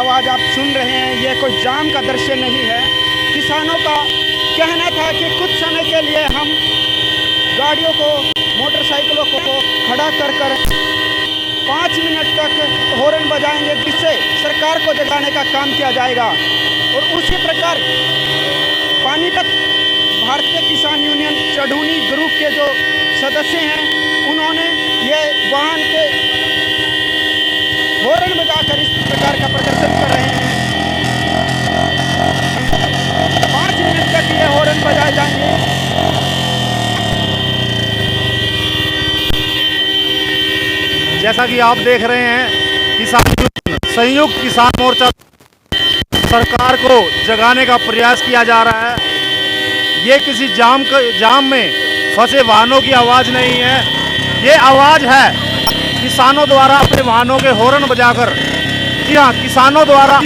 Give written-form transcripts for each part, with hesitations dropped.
आवाज़ आप सुन रहे हैं, ये कोई जाम का दृश्य नहीं है। किसानों का कहना था कि कुछ समय के लिए हम गाड़ियों को, मोटरसाइकिलों को खड़ा कर 5 मिनट तक हॉर्न बजाएंगे, जिससे सरकार को जगाने का काम किया जाएगा। और उसी प्रकार पानीपत भारतीय किसान यूनियन चढ़ूनी ग्रुप के जो सदस्य हैं, उन्होंने ये वाहन के हॉर्न बजाकर इस प्रकार का प्रदर्शन कर रहे हैं। 5 मिनट तक ये हॉर्न बजाए जाएंगे। जैसा कि आप देख रहे हैं, किसान संयुक्त किसान मोर्चा सरकार को जगाने का प्रयास किया जा रहा है। ये किसी जाम में फंसे वाहनों की आवाज़ नहीं है, ये आवाज़ है किसानों द्वारा अपने वाहनों के हॉर्न बजाकर, जी हाँ, किसानों द्वारा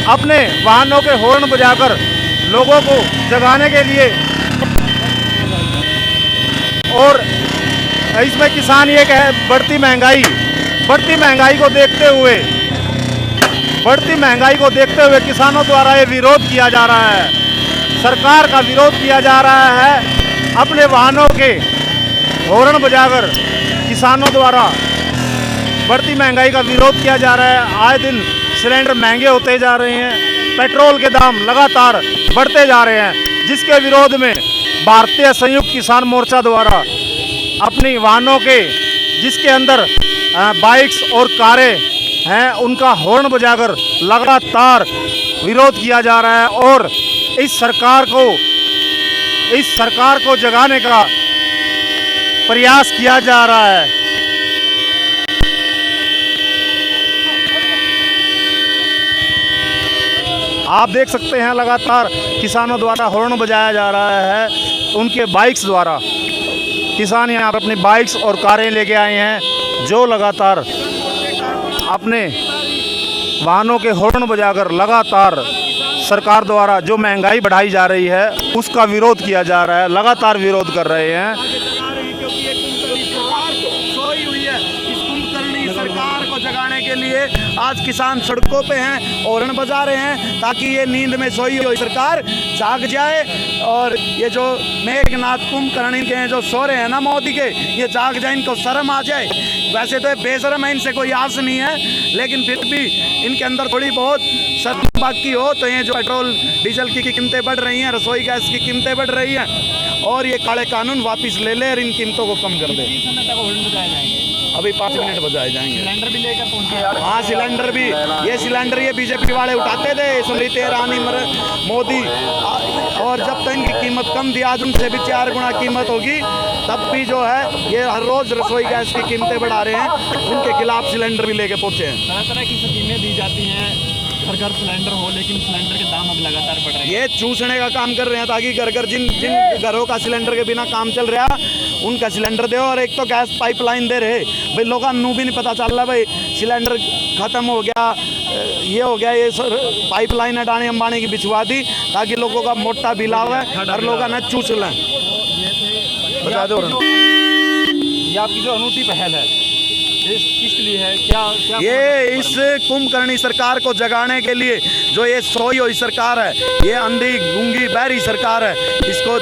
अपने वाहनों के हॉर्न बजाकर लोगों को जगाने के लिए। और इसमें किसान ये कहे, बढ़ती महंगाई को देखते हुए किसानों द्वारा ये विरोध किया जा रहा है, सरकार का विरोध किया जा रहा है। अपने वाहनों के हॉर्न बजाकर किसानों द्वारा बढ़ती महंगाई का विरोध किया जा रहा है। आए दिन सिलेंडर महंगे होते जा रहे हैं, पेट्रोल के दाम लगातार बढ़ते जा रहे हैं, जिसके विरोध में भारतीय संयुक्त किसान मोर्चा द्वारा अपनी वाहनों के, जिसके अंदर बाइक्स और कारें हैं, उनका हॉर्न बजाकर लगातार विरोध किया जा रहा है। और इस सरकार को जगाने का प्रयास किया जा रहा है। आप देख सकते हैं, लगातार किसानों द्वारा हॉर्न बजाया जा रहा है, उनके बाइक्स द्वारा। किसान यहाँ पर अपनी बाइक्स और कारें लेके आए हैं, जो लगातार अपने वाहनों के हॉर्न बजाकर लगातार सरकार द्वारा जो महंगाई बढ़ाई जा रही है उसका विरोध किया जा रहा है, लगातार विरोध कर रहे हैं। सरकार को जगाने के लिए आज किसान सड़कों पे हैं, हॉर्न बजा रहे हैं, ताकि ये नींद में सोई हुई सरकार जाग जाए। और ये जो मेघनाथ कुंभकर्ण के जो सो रहे हैं ना मोदी के, ये जाग जाए, इनको शर्म आ जाए। वैसे तो ये बेशर्म है, इनसे कोई आस नहीं है, लेकिन फिर भी इनके अंदर थोड़ी बहुत शर्म बाकी हो तो ये जो पेट्रोल डीजल की कीमतें बढ़ रही हैं, रसोई गैस की कीमतें बढ़ रही हैं, और ये काले कानून वापस ले ले और इन कीमतों को कम कर दे। अभी 5 मिनट बजाए जाएंगे। सिलेंडर भी लेकर पहुंचे। हाँ, सिलेंडर भी, ये सिलेंडर ये बीजेपी वाले उठाते थे, स्मृति ईरानी, मोदी, और जब तक इनकी कीमत कम थी, आज उनसे भी 4 गुना कीमत होगी, तब भी जो है ये हर रोज रसोई गैस की कीमतें बढ़ा रहे हैं। उनके खिलाफ सिलेंडर भी लेके पहुंचे हैं। तरह तरह की स्कीमें दी जाती हैं, घर सिलेंडर हो, लेकिन सिलेंडर के दाम अब लगातार बढ़ रहे हैं। ये चूसने का काम कर रहे हैं, ताकि घर जिन घरों का सिलेंडर के बिना काम चल रहा, उनका सिलेंडर दो। और एक तो गैस पाइपलाइन दे रहे भाई, लोगों को भी नहीं पता चल रहा भाई, सिलेंडर ख़त्म हो गया, ये हो गया, ये पाइपलाइन अडानी अंबानी की बिछवा दी, ताकि लोगों का मोटा बिल आवे और लोग ना चूस लें। बता दो, ये आपकी जो अनूठी पहल है, किस लिए है, क्या ये इस कुंभकर्णी सरकार को जगाने के लिए, जो ये सोई हुई सरकार है, ये अंधी गूंगी बहरी सरकार है, इसको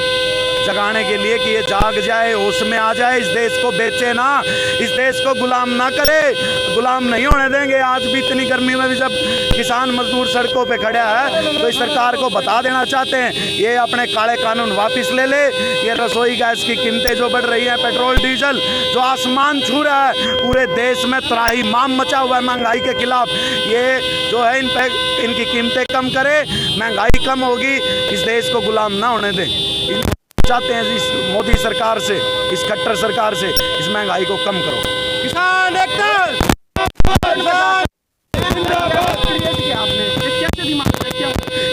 जगाने के लिए कि ये जाग जाए, होश में आ जाए, इस देश को बेचे ना, इस देश को गुलाम ना करे, गुलाम नहीं होने देंगे। आज भी इतनी गर्मी में भी जब किसान मजदूर सड़कों पे खड़ा है, तो इस सरकार को बता देना चाहते हैं, ये अपने काले कानून वापस ले ले। ये रसोई गैस की कीमतें जो बढ़ रही हैं, पेट्रोल डीजल जो आसमान छू रहा है, पूरे देश में त्राहिमाम मचा हुआ है महंगाई के खिलाफ, ये जो है इन पे इनकी कीमतें कम करे, महंगाई कम होगी, इस देश को गुलाम ना होने दें। चाहते हैं इस मोदी सरकार से, इस कट्टर सरकार से, इस महंगाई को कम करो। किसान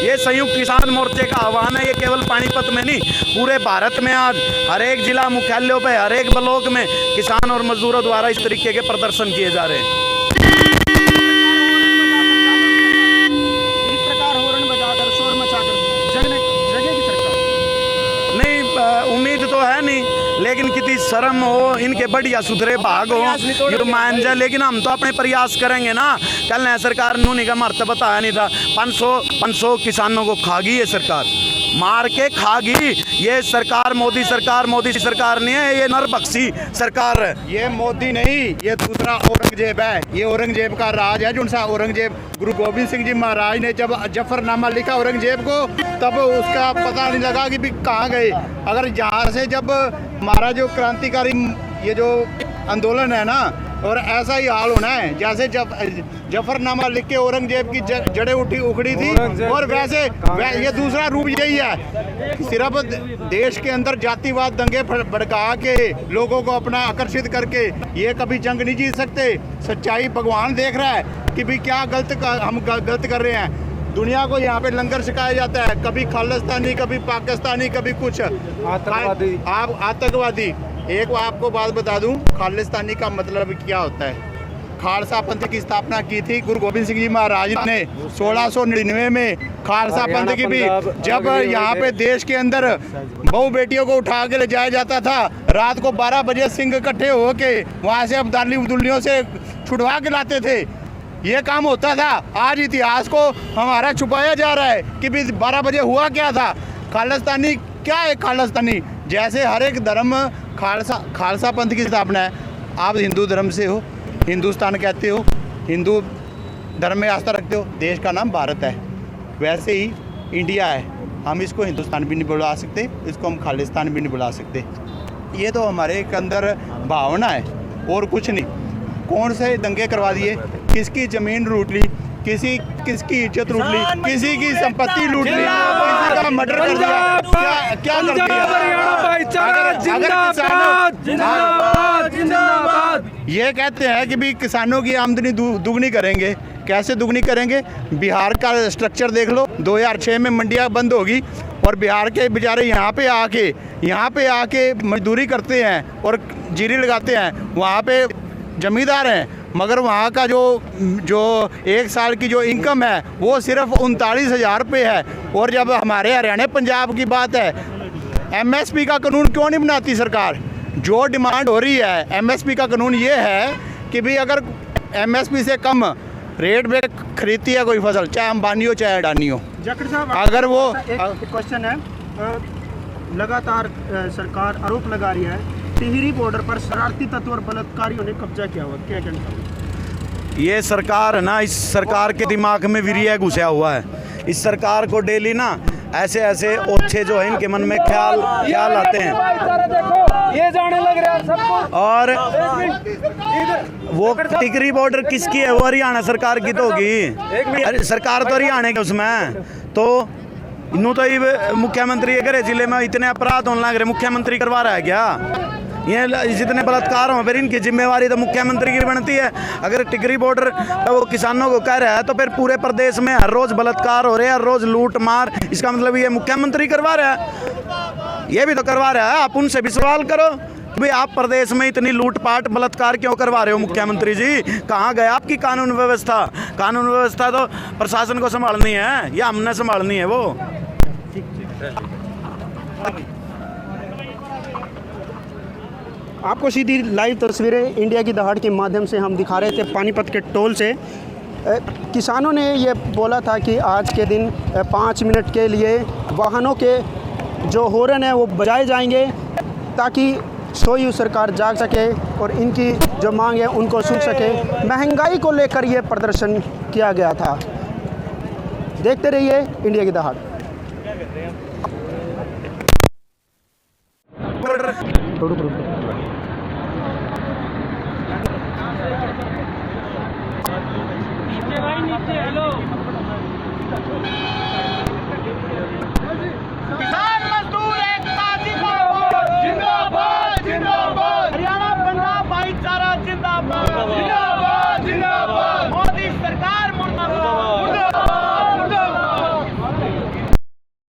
ये संयुक्त किसान मोर्चे का आह्वान है। ये केवल पानीपत में नहीं, पूरे भारत में आज हर एक जिला मुख्यालयों पे, हर एक ब्लॉक में किसान और मजदूरों द्वारा इस तरीके के प्रदर्शन किए जा रहे हैं। इस प्रकार हॉर्न बजाकर, शोर मचाकर जगेगी सरकार? नहीं, उम्मीद तो है नहीं, लेकिन कितनी शर्म हो, इनके बढ़िया सुथरे भाग हो ये मान जाए। लेकिन हम तो अपने प्रयास करेंगे ना। कल नया सरकार उन्होंने का मर्त बताया नहीं था, 500 किसानों को खागी ये सरकार, मार के खागी ये सरकार। मोदी सरकार नहीं है, ये नरबख्शी सरकार है। ये मोदी नहीं, ये दूसरा औरंगजेब है। ये औरंगजेब का राज है। जो सा औरंगजेब गुरु गोविंद सिंह जी महाराज ने जब जफरनामा लिखा औरंगजेब को, तब उसका पता नहीं लगा कि भी कहाँ गए। अगर यहाँ से जब हमारा जो क्रांतिकारी ये जो आंदोलन है ना, और ऐसा ही हाल होना है जैसे जब जफरनामा लिख के औरंगजेब की जड़ें उखड़ी थी, और वैसे ये दूसरा रूप यही है। सिर्फ देश के अंदर जातिवाद दंगे भड़का के लोगों को अपना आकर्षित करके ये कभी जंग नहीं जीत सकते। सच्चाई भगवान देख रहा है कि भी क्या हम गलत कर रहे हैं। दुनिया को यहाँ पे लंगर सिखाया जाता है, कभी खालिस्तानी, कभी पाकिस्तानी, कभी कुछ आतंकवादी। एक आपको बात बता दूं, खालिस्तानी का मतलब क्या होता है। खालसा पंथ की स्थापना की थी गुरु गोविंद सिंह जी महाराज ने 1699 में। खालसा पंथ की भी जब यहाँ पे देश के अंदर बहू बेटियों को उठा के ले जाया जाता था, रात को 12 बजे सिंह इकट्ठे होके वहाँ से अब्दाली उब्दुलियों से छुड़वा के लाते थे। ये काम होता था। आज इतिहास को हमारा छुपाया जा रहा है कि भी 12 बजे हुआ क्या था। खालिस्तानी क्या है? खालिस्तानी जैसे हर एक धर्म खालसा पंथ की स्थापना है। आप हिंदू धर्म से हो, हिंदुस्तान कहते हो, हिंदू धर्म में आस्था रखते हो, देश का नाम भारत है। वैसे ही इंडिया है, हम इसको हिंदुस्तान भी नहीं बुला सकते, इसको हम खालिस्तान भी नहीं बुला सकते। ये तो हमारे के अंदर भावना है और कुछ नहीं। कौन से दंगे करवा दिए, किसकी ज़मीन लूट ली, किसकी इज्जत लूट ली, किसी की संपत्ति लूट ली, किसी का मर्डर कर दिया, क्या कर दिया। ये कहते हैं कि भी किसानों की आमदनी दुगनी करेंगे। कैसे दुगनी करेंगे? बिहार का स्ट्रक्चर देख लो। 2006 में मंडियाँ बंद होगी और बिहार के बेचारे यहाँ पे आके मजदूरी करते हैं और जीरी लगाते हैं। वहाँ पे जमींदार हैं, मगर वहाँ का जो एक साल की जो इनकम है वो सिर्फ 39,000 रुपये है। और जब हमारे हरियाणा पंजाब की बात है, MSP का कानून क्यों नहीं बनाती सरकार? जो डिमांड हो रही है MSP का कानून ये है कि भी अगर MSP से कम रेट में खरीदती है कोई फसल, चाहे अंबानी हो चाहे अडानी हो, जाखड़ साहब अगर वो एक क्वेश्चन है, लगातार सरकार आरोप लगा रही है टिहरी बॉर्डर पर शरारती तत्व और बलात्कारियों ने कब्जा किया हुआ, क्या कहना? ये सरकार है ना, इस सरकार के दिमाग में वीर्य घुसा हुआ है। इस सरकार को डेली ना ऐसे ओछे जो है इनके मन में ख्याल आते हैं। ये जाने लग रहा है सबको। और वो टिकरी बॉर्डर किसकी है? वो हरियाणा सरकार की तो होगी। सरकार तो हरियाणा की, उसमें तो इन्हों तो ये मुख्यमंत्री अगर जिले में इतने अपराध होने लग रहे, मुख्यमंत्री करवा रहा है क्या? ये जितने बलात्कार हो फिर इनकी जिम्मेवारी तो मुख्यमंत्री की बनती है। अगर टिकरी बॉर्डर वो किसानों को कह रहा है तो फिर पूरे प्रदेश में हर रोज बलात्कार हो रहे हैं, हर रोज लूट मार, इसका मतलब ये मुख्यमंत्री करवा रहा है? ये भी तो करवा रहा है। आप उनसे भी सवाल करो भाई, आप प्रदेश में इतनी लूटपाट बलात्कार क्यों करवा रहे हो मुख्यमंत्री जी? कहाँ गए आपकी कानून व्यवस्था? कानून व्यवस्था तो प्रशासन को संभालनी है या हमने संभालनी है? वो आपको सीधी लाइव तस्वीरें इंडिया की दहाड़ के माध्यम से हम दिखा रहे थे पानीपत के टोल से। किसानों ने ये बोला था कि आज के दिन 5 मिनट के लिए वाहनों के जो हॉर्न है वो बजाए जाएंगे ताकि सोई हुई सरकार जाग सके और इनकी जो मांग है उनको सुन सके। महंगाई को लेकर ये प्रदर्शन किया गया था। देखते रहिए इंडिया की दहाड़। नीचे हेलो